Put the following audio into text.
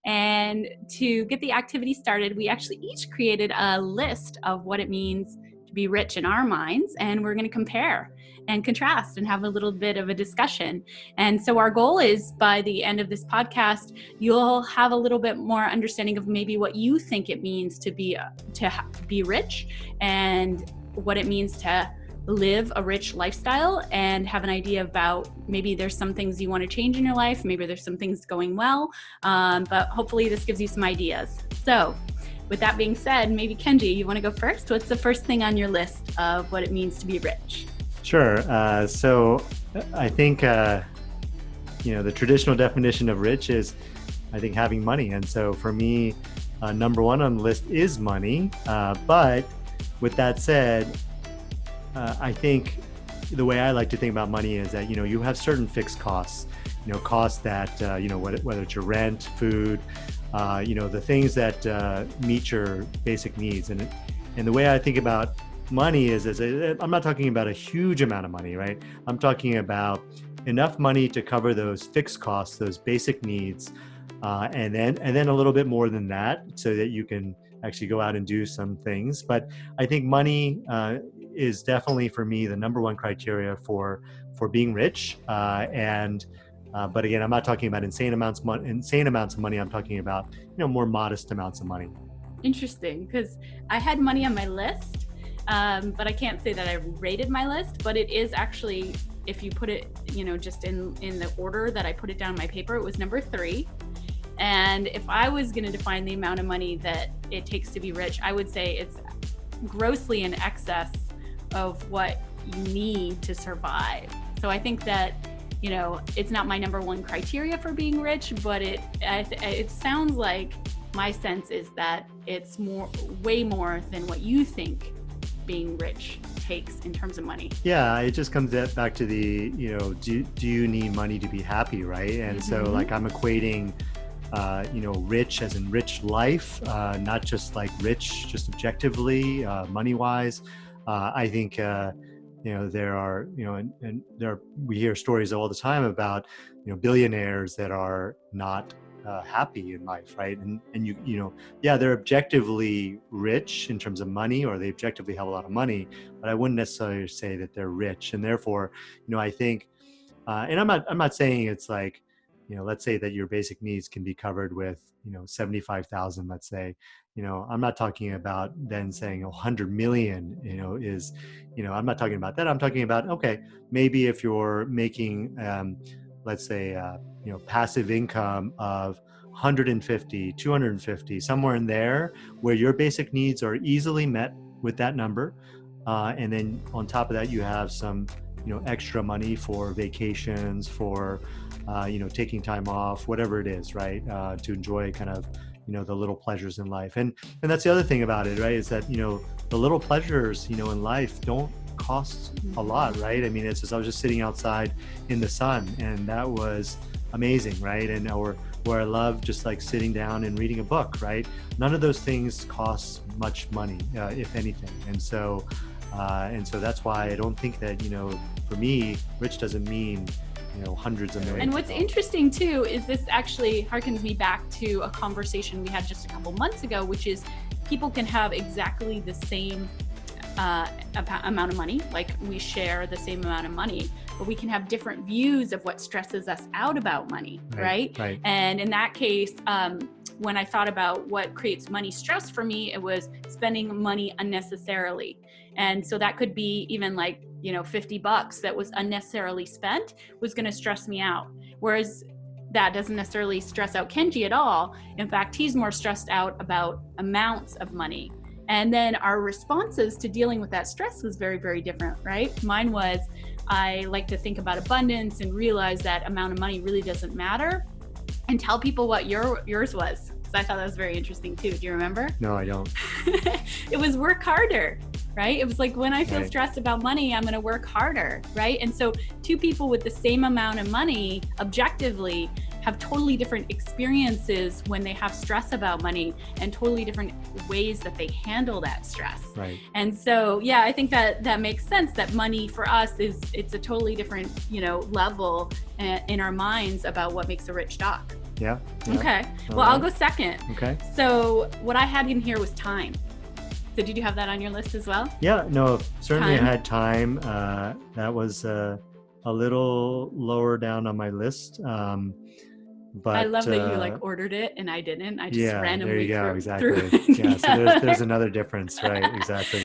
And to get the activity started, we actually each created a list of what it means to be rich in our minds, and we're going to compare and contrast and have a little bit of a discussion. And so our goal is, by the end of this podcast, you'll have a little bit more understanding of maybe what you think it means to be rich, and what it means to live a rich lifestyle, and have an idea about maybe there's some things you want to change in your life, maybe there's some things going well, but hopefully this gives you some ideas. So with that being said, maybe Kenji, you want to go first? What's the first thing on your list of what it means to be rich? Sure. So I think, the traditional definition of rich is, I think, having money. And so for me, number one on the list is money. But with that said, I think the way I like to think about money is that, you have certain fixed costs, costs that, whether it's your rent, food, the things that meet your basic needs. And the way I think about money is I'm not talking about a huge amount of money, right? I'm talking about enough money to cover those fixed costs, those basic needs, and then a little bit more than that, so that you can actually go out and do some things. But I think money is definitely, for me, the number one criteria for being rich. But again, I'm not talking about insane amounts of money. I'm talking about more modest amounts of money. Interesting, because I had money on my list. But I can't say that I rated my list, but it is actually, if you put it, just in the order that I put it down on my paper, it was number 3. And if I was going to define the amount of money that it takes to be rich, I would say it's grossly in excess of what you need to survive. So I think that, it's not my number one criteria for being rich, but it sounds like, my sense is that it's way more than what you think being rich takes in terms of money. Yeah, it just comes back to the, do you need money to be happy, right? And so like I'm equating, rich as in rich life, not just like rich, just objectively, money-wise. I think, there are, we hear stories all the time about, billionaires that are not happy in life, right? And they're objectively rich in terms of money, or they objectively have a lot of money, but I wouldn't necessarily say that they're rich. And therefore, I think, and I'm not saying it's like, let's say that your basic needs can be covered with, 75,000, let's say, I'm not talking about then saying 100 million, is, I'm not talking about that. I'm talking about, okay, maybe if you're making, let's say, passive income of 150, 250, somewhere in there, where your basic needs are easily met with that number. And then on top of that, you have some, extra money for vacations, for, taking time off, whatever it is, right? To enjoy kind of, the little pleasures in life. And that's the other thing about it, right? Is that, the little pleasures, in life don't cost a lot, right? I mean, it's just, I was just sitting outside in the sun, and that was amazing, right? And or where I love just like sitting down and reading a book, right? None of those things cost much money, if anything. And so that's why I don't think that, for me, rich doesn't mean, hundreds of millions. And what's interesting too is this actually harkens me back to a conversation we had just a couple months ago, which is people can have exactly the same amount of money, like we share the same amount of money, but we can have different views of what stresses us out about money, right? And in that case, when I thought about what creates money stress for me, it was spending money unnecessarily. And so that could be even like, $50 that was unnecessarily spent was going to stress me out. Whereas that doesn't necessarily stress out Kenji at all. In fact, he's more stressed out about amounts of money. And then our responses to dealing with that stress was very, very different, right? Mine was, I like to think about abundance and realize that amount of money really doesn't matter, and tell people what yours was. So I thought that was very interesting too. Do you remember? No, I don't. It was work harder, right? It was like, when I feel stressed about money, I'm going to work harder, right? And so two people with the same amount of money objectively have totally different experiences when they have stress about money, and totally different ways that they handle that stress. Right. And so, yeah, I think that makes sense, that money for us it's a totally different, level in our minds about what makes a rich doc. Yeah. Yeah. Okay. All Well, I'll right. go second. Okay. So what I had in here was time. So did you have that on your list as well? Yeah, no, certainly Time. I had time. That was a little lower down on my list. I But love that you like ordered it and I didn't. I just yeah, there you randomly go. threw Exactly. it Yeah, so there's together. another difference, right? Exactly.